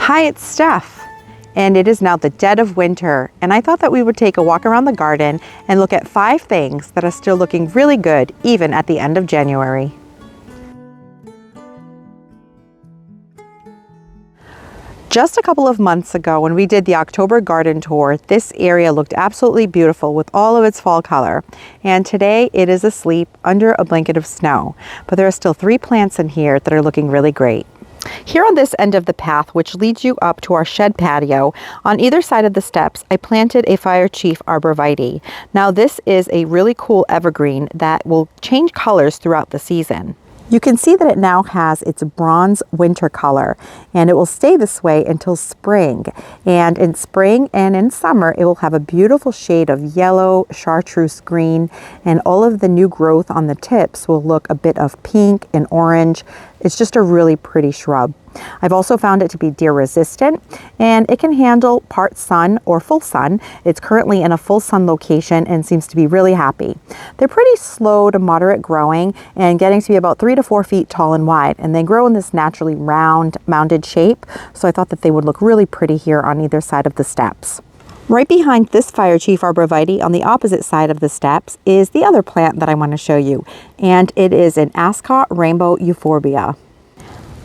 Hi, it's Steph, and it is now the dead of winter, and I thought that we would take a walk around the garden and look at 5 things that are still looking really good even at the end of January. Just a couple of months ago when we did the October garden tour, this area looked absolutely beautiful with all of its fall color. And today it is asleep under a blanket of snow. But there are still 3 plants in here that are looking really great. Here on this end of the path, which leads you up to our shed patio, on either side of the steps, I planted a fire chief arborvitae. Now this is a really cool evergreen that will change colors throughout the season. You can see that it now has its bronze winter color, and it will stay this way until spring. And in spring and in summer, it will have a beautiful shade of yellow, chartreuse green, and all of the new growth on the tips will look a bit of pink and orange. It's just a really pretty shrub. I've also found it to be deer resistant, and it can handle part sun or full sun. It's currently in a full sun location and seems to be really happy. They're pretty slow to moderate growing and getting to be about 3 to 4 feet tall and wide, and they grow in this naturally round, mounded shape. So I thought that they would look really pretty here on either side of the steps. Right behind this fire chief arborvitae on the opposite side of the steps is the other plant that I want to show you, and it is an Ascot rainbow euphorbia.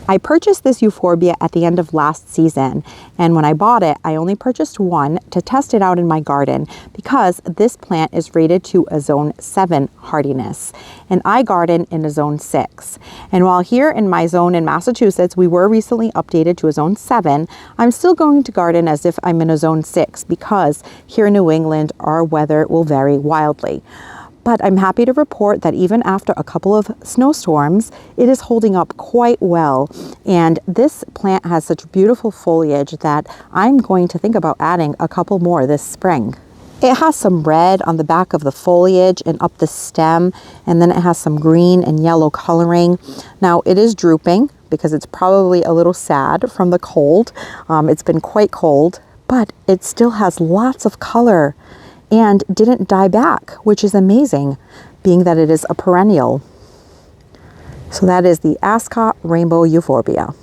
I purchased this euphorbia at the end of last season, and when I bought it, I only purchased one to test it out in my garden because this plant is rated to a zone 7 hardiness, and I garden in a zone 6. And while here in my zone in Massachusetts, we were recently updated to a zone 7, I'm still going to garden as if I'm in a zone 6 because here in New England, our weather will vary wildly. But I'm happy to report that even after a couple of snowstorms, it is holding up quite well. And this plant has such beautiful foliage that I'm going to think about adding a couple more this spring. It has some red on the back of the foliage and up the stem, and then it has some green and yellow coloring. Now it is drooping because it's probably a little sad from the cold. It's been quite cold, but it still has lots of color and didn't die back, which is amazing, being that it is a perennial. So that is the Ascot rainbow euphorbia.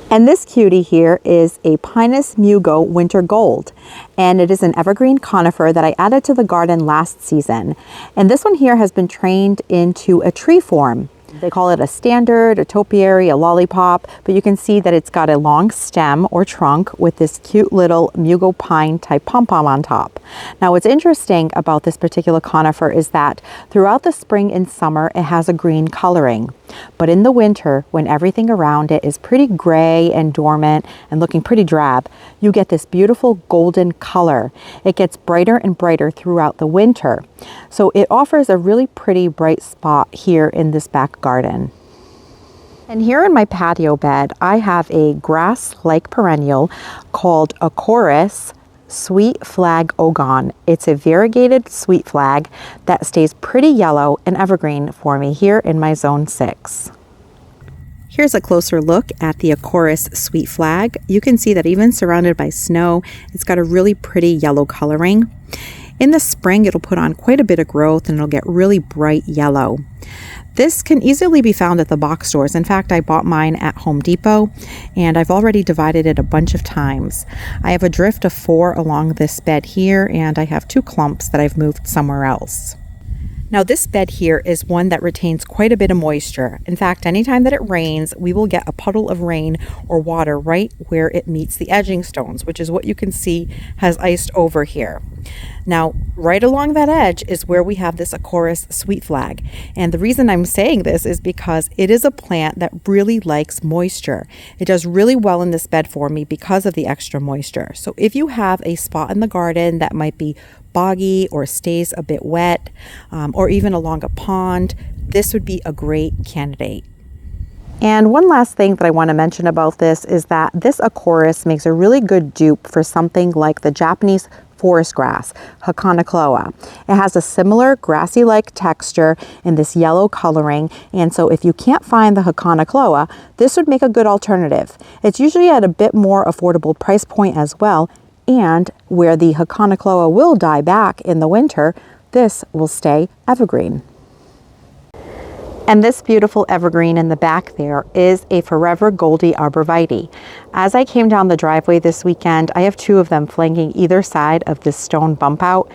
And this cutie here is a Pinus Mugo winter gold, and it is an evergreen conifer that I added to the garden last season. And this one here has been trained into a tree form. They call it a standard, a topiary, a lollipop, but you can see that it's got a long stem or trunk with this cute little Mugo pine type pom-pom on top. Now what's interesting about this particular conifer is that throughout the spring and summer it has a green coloring, but in the winter when everything around it is pretty gray and dormant and looking pretty drab, you get this beautiful golden color. It gets brighter and brighter throughout the winter. So it offers a really pretty bright spot here in this back garden. And here in my patio bed, I have a grass-like perennial called Aorus sweet flag ogon. It's a variegated sweet flag that stays pretty yellow and evergreen for me here in my zone 6. Here's a closer look at the Aorus sweet flag. You can see that even surrounded by snow, it's got a really pretty yellow coloring. In the spring, it'll put on quite a bit of growth and it'll get really bright yellow. This can easily be found at the box stores. In fact, I bought mine at Home Depot and I've already divided it a bunch of times. I have a drift of 4 along this bed here, and I have 2 clumps that I've moved somewhere else. Now this bed here is one that retains quite a bit of moisture. In fact, anytime that it rains, we will get a puddle of rain or water right where it meets the edging stones, which is what you can see has iced over here. Now, right along that edge is where we have this Aorus sweet flag. And the reason I'm saying this is because it is a plant that really likes moisture. It does really well in this bed for me because of the extra moisture. So if you have a spot in the garden that might be boggy or stays a bit wet, or even along a pond, this would be a great candidate. And one last thing that I want to mention about this is that this Aorus makes a really good dupe for something like the Japanese forest grass, Hakonocloa. It has a similar grassy-like texture and this yellow coloring, and so if you can't find the Hakonocloa, this would make a good alternative. It's usually at a bit more affordable price point as well, and where the Hakonocloa will die back in the winter, this will stay evergreen. And this beautiful evergreen in the back there is a Forever Goldie Arborvitae. As I came down the driveway this weekend, I have two of them flanking either side of this stone bump out,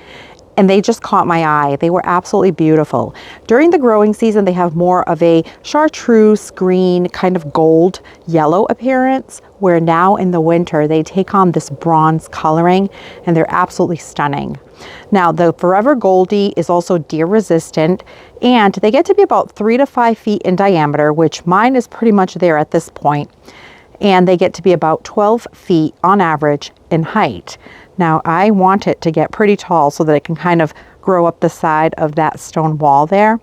and they just caught my eye. They were absolutely beautiful. During the growing season, they have more of a chartreuse green, kind of gold yellow appearance, where now in the winter, they take on this bronze coloring, and they're absolutely stunning. Now, the Forever Goldie is also deer resistant, and they get to be about 3 to 5 feet in diameter, which mine is pretty much there at this point. And they get to be about 12 feet on average in height. Now, I want it to get pretty tall so that it can kind of grow up the side of that stone wall there.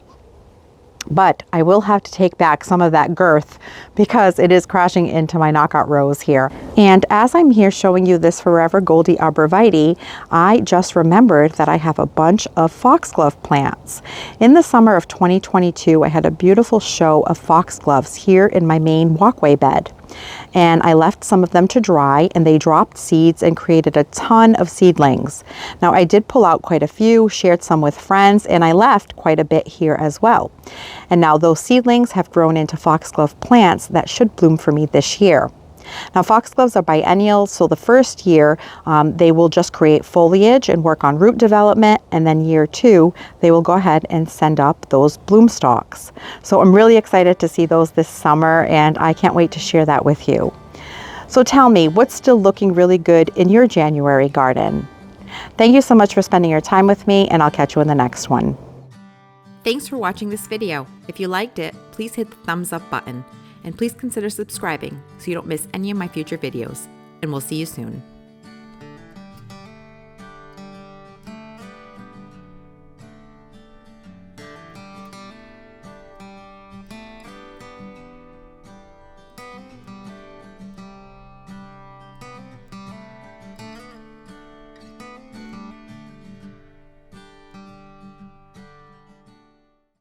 But I will have to take back some of that girth because it is crashing into my knockout rose here. And as I'm here showing you this Forever Goldie Arborvitae, I just remembered that I have a bunch of foxglove plants. In the summer of 2022, I had a beautiful show of foxgloves here in my main walkway bed. And I left some of them to dry, and they dropped seeds and created a ton of seedlings. Now, I did pull out quite a few, shared some with friends, and I left quite a bit here as well. And now those seedlings have grown into foxglove plants that should bloom for me this year. Now, foxgloves are biennial, so the first year they will just create foliage and work on root development, and then year 2 they will go ahead and send up those bloom stalks. So I'm really excited to see those this summer, and I can't wait to share that with you. So tell me, what's still looking really good in your January garden? Thank you so much for spending your time with me, and I'll catch you in the next one. Thanks for watching this video. If you liked it, please hit the thumbs up button. And please consider subscribing so you don't miss any of my future videos. And we'll see you soon.